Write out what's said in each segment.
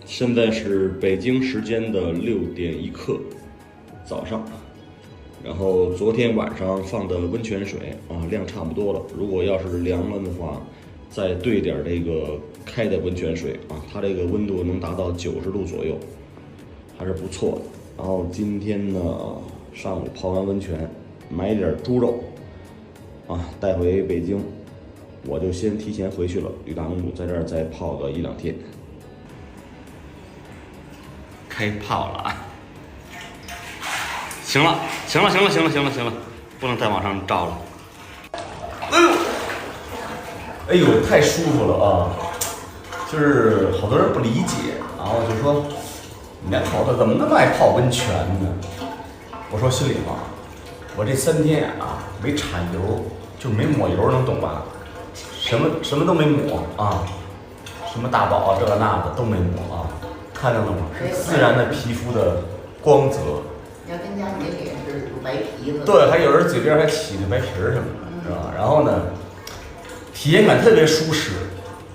现在是北京时间的6点1刻，早上。然后昨天晚上放的温泉水量差不多了。如果要是凉了的话，再兑点这个开的温泉水它这个温度能达到90度左右，还是不错的。然后今天呢，上午泡完温泉，买点猪肉带回北京，我就先提前回去了。吕大公主在这儿再泡个1、2天。开泡了行了，不能再往上照了。哎呦，太舒服了就是好多人不理解，然后就说你家头子怎么那么爱泡温泉呢？我说心里话，我这3天没产油，就没抹油，能懂吧？什么都没抹什么大宝这个那的都没抹看到了吗？是自然的皮肤的光泽。要跟家你脸是白皮子。对，还有人嘴边还起的白皮儿什么的，是吧？然后呢，体验感特别舒适。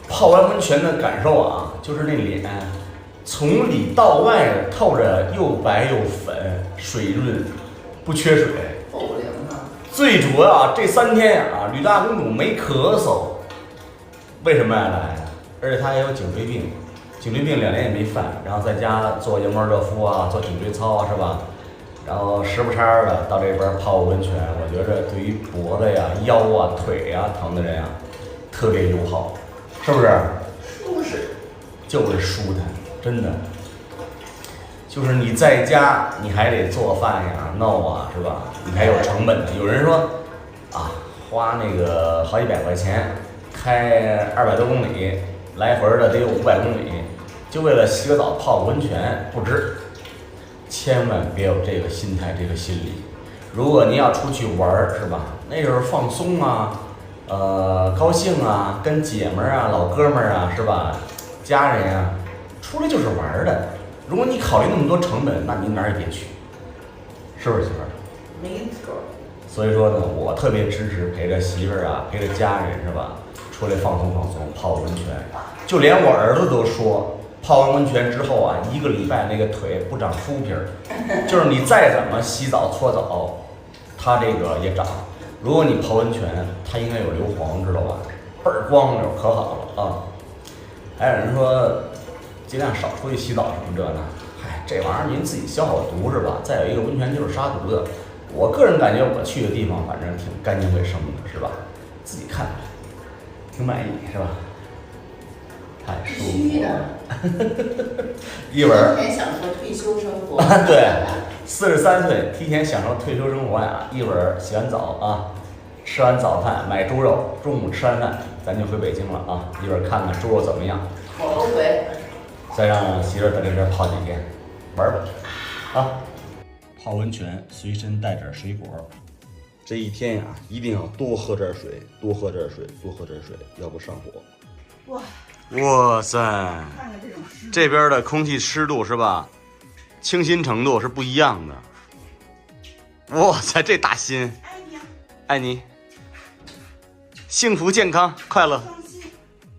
泡完温泉的感受就是那脸从里到外透着又白又粉，水润，不缺水。透凉最主要这3天吕大公主没咳嗽，为什么来？而且她还有颈椎病。颈椎病2年也没犯，然后在家做羊膜热敷做颈椎操是吧？然后时不差的到这边泡温泉，我觉着对于脖子呀、腰腿疼的人特别友好，是不是？舒适，就是舒坦，真的。就是你在家你还得做饭弄是吧？你还有成本的。有人说花那个好几百块钱开200多公里，来回的得有500公里。就为了洗个澡泡个温泉不值，千万别有这个心态这个心理。如果您要出去玩是吧？那时候放松高兴跟姐们儿老哥们儿是吧？家人出来就是玩的。如果你考虑那么多成本，那您哪儿也别去，是不是媳妇儿？没错。所以说呢，我特别支持陪着媳妇儿陪着家人是吧？出来放松，泡温泉。就连我儿子都说。泡完温泉之后1个礼拜那个腿不长肤皮儿，就是你再怎么洗澡搓澡，它这个也长。如果你泡温泉，它应该有硫磺，知道吧？倍儿光溜，可好了还有人说尽量少出去洗澡什么这呢？这玩意儿您自己消好毒是吧？再有一个温泉就是杀毒的。我个人感觉我去的地方反正挺干净卫生的，是吧？自己看挺满意是吧？太舒服了，一会儿提前享受退休生活。对，43岁提前享受退休生活一会儿洗完澡吃完早饭买猪肉，中午吃完饭咱就回北京了一会儿看看猪肉怎么样。我都回。再让媳妇在这边泡几天，玩吧泡温泉随身带点水果，这一天一定要多喝点水，要不上火。哇塞，这边的空气湿度是吧？清新程度是不一样的。哇塞，这大心，爱你，幸福健康快乐，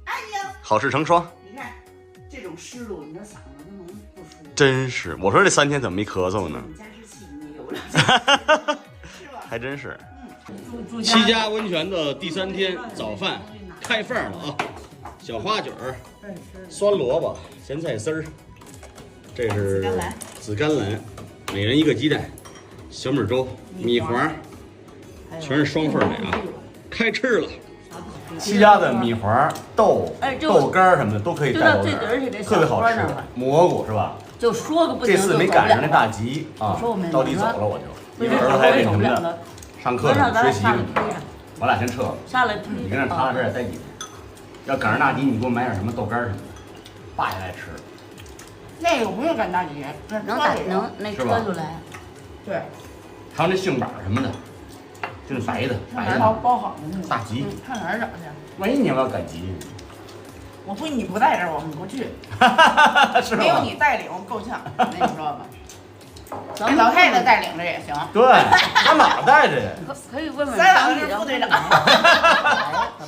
爱你好事成双。你看这种湿度，你的嗓子都能不舒服。真是，我说这3天怎么没咳嗽呢？加湿器你有了，还真是。7家温泉的第3天早饭开饭了小花卷儿、酸萝卜、咸菜丝儿，这是紫甘蓝，每人1个鸡蛋，小米粥、米黄，全是双份的开吃了。7家的米黄、豆干什么的都可以带走点，特别好吃。蘑菇是吧？就说个不行，这次没赶上那大集着急走了我就。一会儿儿子还得什么的，上课学习呢。我俩先撤了，你跟那踏这待几天。要赶上大集，你给我买点什么豆干什么的，爸也爱吃。那个不用赶大集，能那车就来。对。还有那杏板什么的，就是白的，包好的那种。大集。上哪儿找去？万一你要赶集，我估计你不在这儿，我们不去。是吧？没有你带领够呛，你知道吧？老太太带领着也行。对，咱哪带着呀？可以问问咱俩是副队长。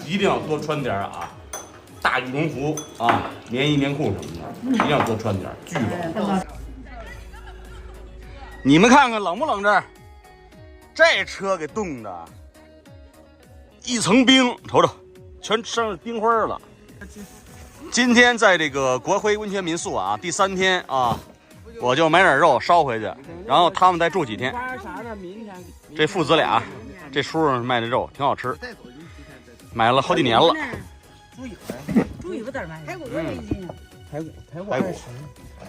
一定要多穿点大羽绒服啊，棉衣棉裤什么的，一定要多穿点，巨冷。你们看看冷不冷这儿？这车给冻的，一层冰，瞅瞅，全上冰花了。今天在这个国辉温泉民宿啊，第3天啊，我就买点肉烧回去，然后他们再住几天。这父子俩，这叔叔卖的肉挺好吃，买了好几年了。猪尾巴咋卖？排骨多少斤呢？排骨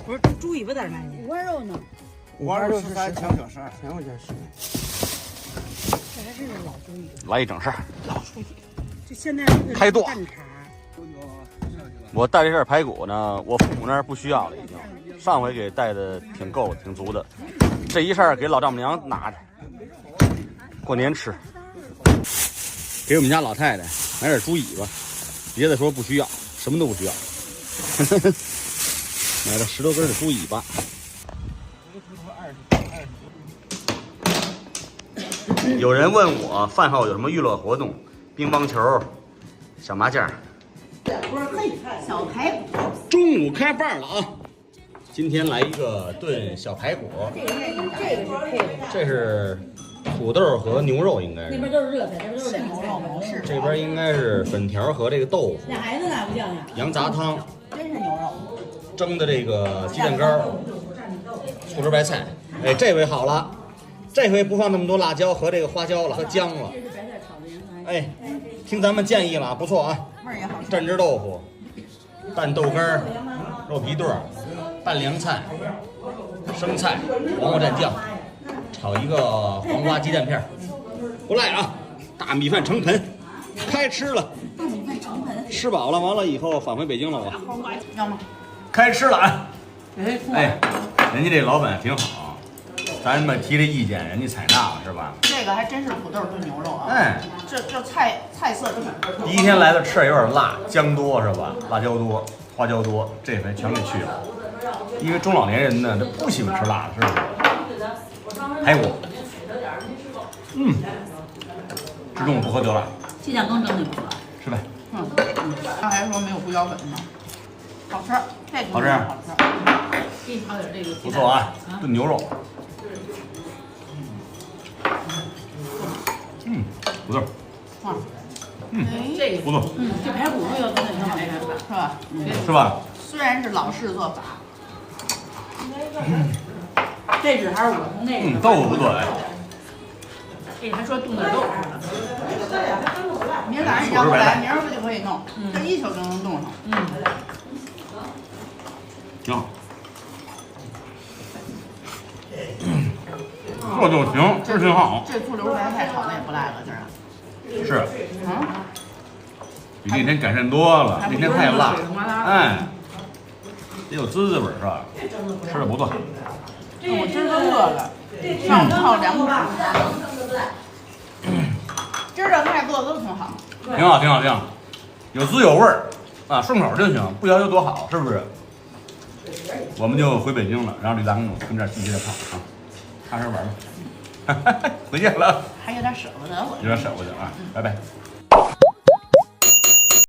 不是猪尾巴咋卖呢？五花肉呢？五花肉13，强小12，1000块钱10。这还是老猪尾巴。来一整扇，就现在开剁。蛋挞。我带这点排骨呢，我父母那儿不需要了，已经。上回给带的挺够，挺足的。这一扇给老丈母娘拿着，过年吃。给我们家老太太买点猪尾巴，别的说不需要，什么都不需要。买了10多根的猪尾巴。有人问我饭后有什么娱乐活动，乒乓球、小麻将。小排骨，中午开饭了啊！今天来一个炖小排骨，这个是配的。这是土豆和牛肉，应该那边是。都是热菜，这边都是凉菜。这边应该是粉条和这个豆腐。那孩子哪不叫呢？羊杂汤，真是牛肉。蒸的这个鸡蛋糕，醋汁白菜。哎，这回好了，这回不放那么多辣椒和这个花椒了和姜了。这是白菜炒的羊杂。哎，听咱们建议了，不错啊。味儿也好吃。蘸汁豆腐、拌豆干儿、肉皮段儿、拌凉菜、生菜、黄瓜蘸酱，炒一个黄瓜鸡蛋片儿，不赖啊！大米饭成盆，开吃了。大米饭成盆。吃饱了，完了以后返回北京了我。黄瓜要吗？开吃了啊！哎，人家这老板挺好，咱们提这意见，人家采纳了是吧？这个还真是土豆炖牛肉啊。哎，这菜色真是。第一天来的吃有点辣，姜多是吧？辣椒多，花椒多，这回全给去了。因为中老年人呢，他不喜欢吃辣的，是不是？排骨，吃中午不喝酒了，鸡蛋羹蒸的不错。吃呗。他还说没有胡椒粉呢，好吃，这个好吃好吃。给你炒点这个不错啊，炖牛肉。不错。哇，这个不错，这排骨肉要炖的挺好吃的。是吧？是吧？虽然是老式做法，这只还是我从那个。豆腐不错哎。这还说炖点豆腐呢。明儿早上你让他来，明儿不就可以弄？这一宿就能弄上。挺好。这就行，这挺好。这醋溜白菜炒的也不赖了，今儿。是，比那天改善多了，那天太辣，哎，得有滋滋味是吧？吃的不错。我今儿都饿了，上午泡2口。今儿这菜做的都挺好。挺好，挺好，挺好，有滋有味儿啊，顺口就行，不要求多好，是不是？我们就回北京了，然后李大公主跟这儿继续的泡啊，踏实玩吧，回去了，还有点舍不得我。有点舍不得啊，拜拜。